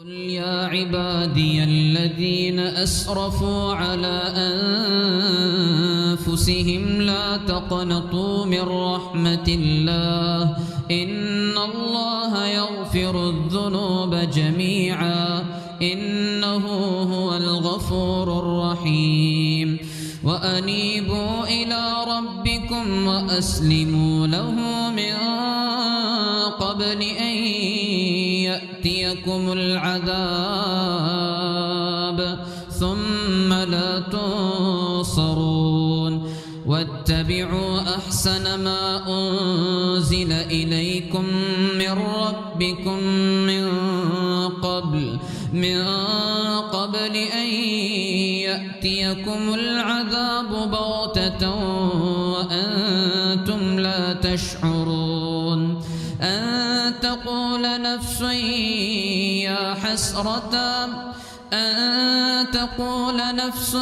قل يا عبادي الذين أسرفوا على أنفسهم لا تقنطوا من رحمة الله إن الله يغفر الذنوب جميعا إنه هو الغفور الرحيم وأنيبوا إلى ربكم وأسلموا له من قبل أن يأتيكم العذاب ثم لا تنصرون واتبعوا أحسن ما أنزل إليكم من ربكم من قبل أن يأتيكم العذاب بغتة وأنتم لا تشعرون أن تقول نفس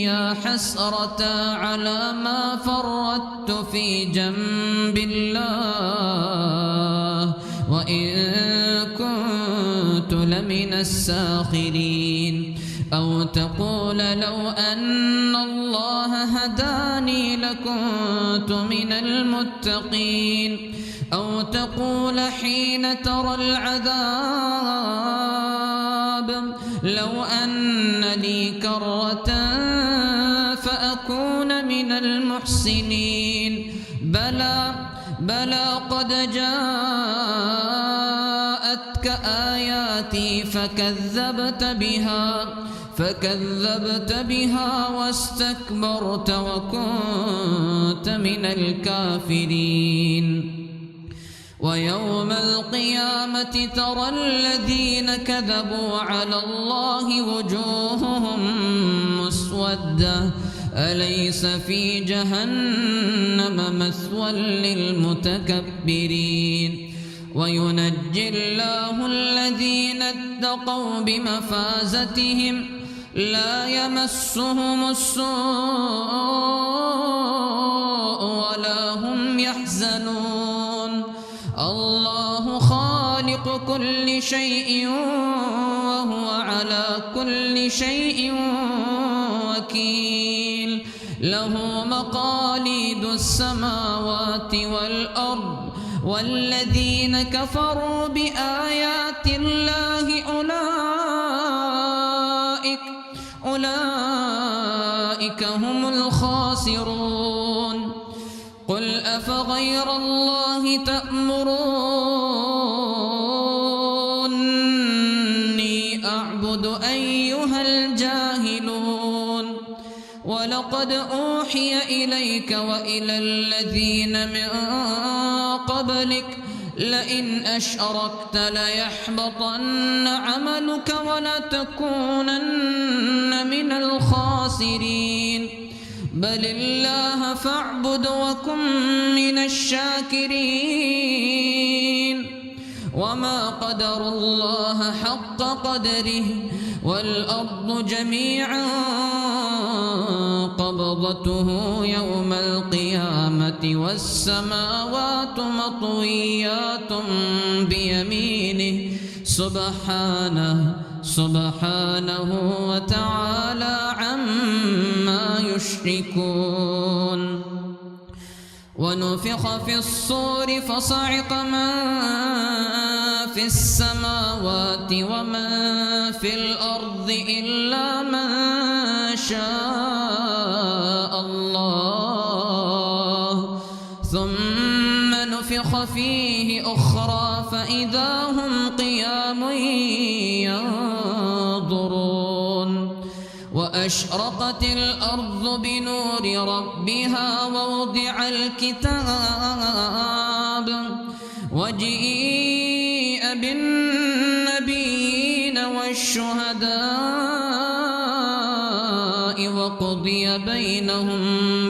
يا حسرة على ما فرطت في جنب الله وإن كنت لمن الساخرين أو تقول لو أن الله هداني لكنت من المتقين أو تقول حين ترى العذاب لو أن لي كرة فأكون من المحسنين بلى قد جاءتك آياتي فكذبت بها واستكبرت وكنت من الكافرين ويوم القيامة ترى الذين كذبوا على الله وجوههم مسودة أليس في جهنم مثوى للمتكبرين وينجي الله الذين اتقوا بمفازتهم لا يمسهم السوء ولا هم يحزنون الله خالق كل شيء وهو على كل شيء وكيل له مقاليد السماوات والأرض والذين كفروا بآيات الله أولئك هم الخاسرون قل أفغير الله تأمروني أعبد أيها الجاهلون ولقد أوحي إليك وإلى الذين من قبلك لئن أشركت ليحبطن عملك ولتكونن من الخاسرين بل الله فاعبد وكن من الشاكرين وما قدر الله حق قدره والأرض جميعا قبضته يوم القيامة والسماوات مطويات بيمينه سبحانه وتعالى عما يشركون ونفخ في الصور فصعق من في السماوات ومن في الأرض إلا من شاء الله ثم نفخ فيه أخرى فإذا هم قيام ينظرون وأشرقت الأرض بنور ربها ووضع الكتاب وجيء بالنبيين والشهداء وقضي بينهم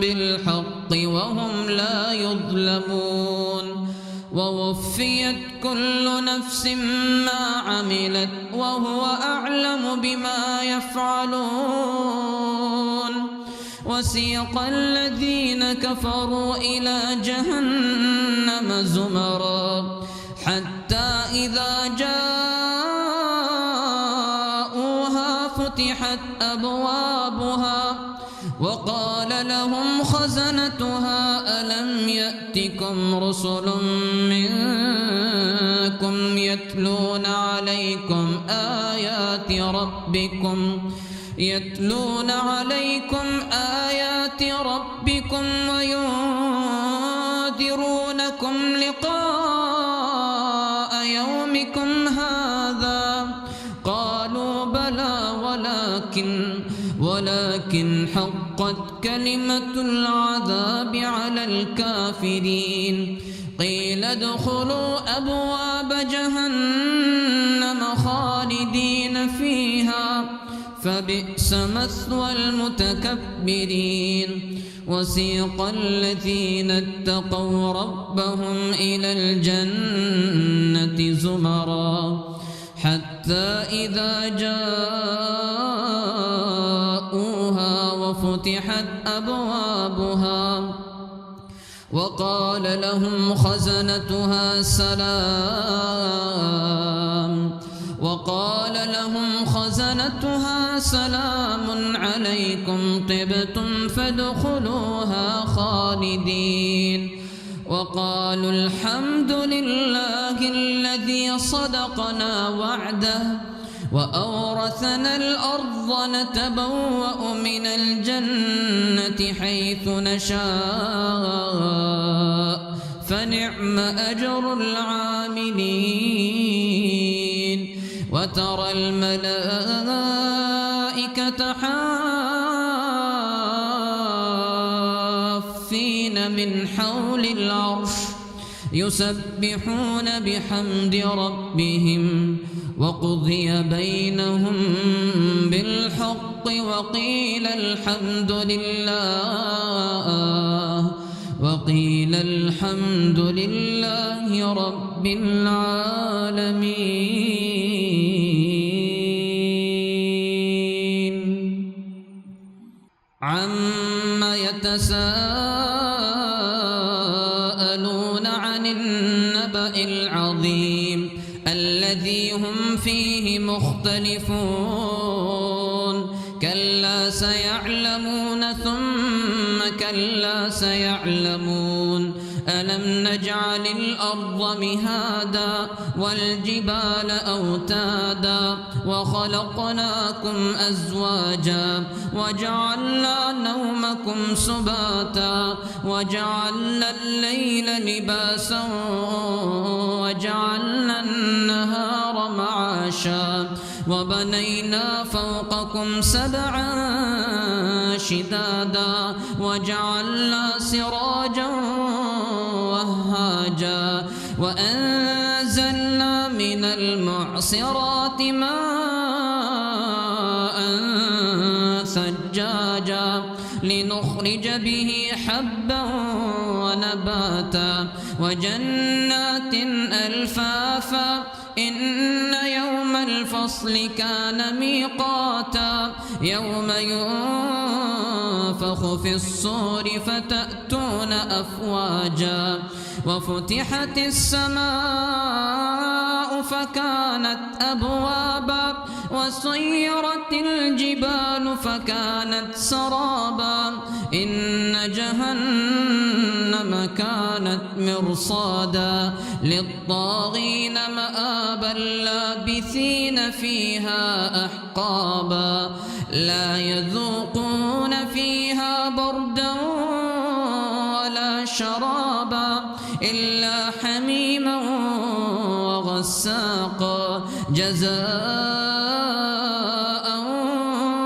بالحق وهم لا يظلمون ووفيت كل نفس ما عملت وهو أعلم بما يفعلون وسيق الذين كفروا إلى جهنم زمرا حتى إذا جاءوا أبوابها وقال لهم خزنتها ألم يأتكم رسل منكم يتلون عليكم آيات ربكم وينذرونكم لقاء يومكم هذا قالوا بلى ولكن حقت كلمة العذاب على الكافرين قيل ادخلوا أبواب جهنم خالدين فيها فبئس مثوى المتكبرين وسيق الذين اتقوا ربهم إلى الجنة زمرا حتى إذا جاءوها وفتحت أبوابها وقال لهم خزنتها سلام عليكم طبتم فادخلوها خالدين وقالوا الحمد لله الذي صدقنا وعده وأورثنا الأرض نتبوأ من الجنة حيث نشاء فنعم أجر العاملين وترى الملائكة حافين من حول العرش يسبحون بحمد ربهم وقضي بينهم بالحق وقيل الحمد لله رب العالمين عما يتساءلون عن النبأ العظيم الذي هم فيه مختلفون كلا سيعلمون ثم كلا سيعلمون ألم نجعل الأرض مهادا والجبال أوتادا وخلقناكم أزواجا وجعلنا نومكم سباتا وجعلنا الليل لباسا وجعلنا النهار معاشا وبنينا فوقكم سبعا شدادا وجعلنا سراجا وهاجا وأنزلنا من المعصرات ماء ثجاجا لنخرج به حبا ونباتا وجنات ألفافا إن يوم الفصل كان ميقاتا يوم ينفخ في الصور فتأتون أفواجا وفتحت السماء فكانت أبوابا وسيرت الجبال فكانت سرابا إن جهنم كانت مرصادا للطاغين مآبا لابثين فيها أحقابا لا يذوقون فيها بردا ولا شرابا إلا حميما وغساقا جزاء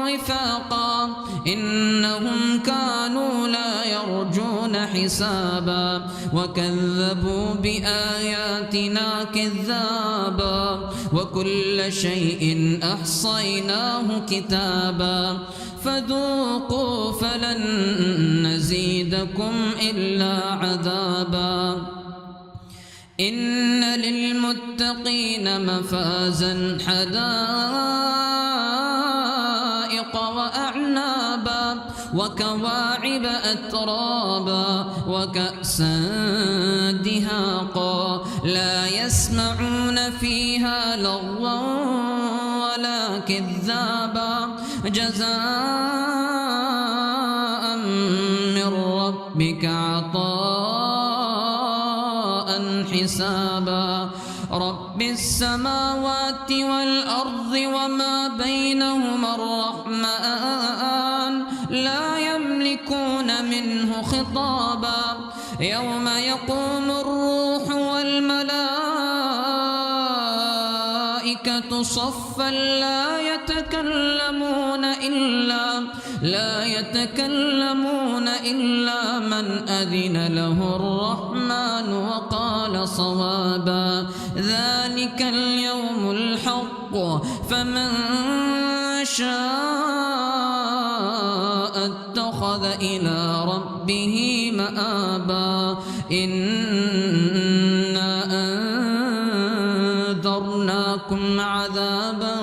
وفاقا إنهم كانوا لا يرجون حسابا وكذبوا بآياتنا كذابا وكل شيء أحصيناه كتابا فذوقوا فلن نزيدكم إلا عذابا إن للمتقين مفازا حدائق وأعنابا وكواعب أترابا وكأسا دهاقا لا يسمعون فيها لغوا ولا كذابا جزاء من ربك عطاء حسابا رب السماوات والأرض وما بينهما الرحمن لا يملكون منه خطابا يوم يقوم الروح والملائكة صفا لا يتكلمون إلا من أذن له الرحمن وقال صوابا ذلك اليوم الحق فمن شاء اتخذ إلى ربه مآبا إنا أنذرناكم عذابا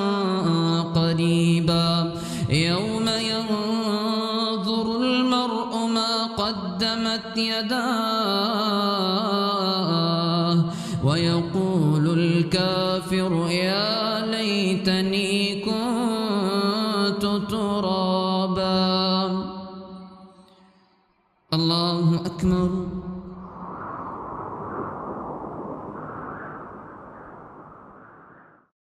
قريبا يوم ينظر المرء ما قدمت يداه ويقول الكافر يا ليتني كنت ترابا الله أكبر.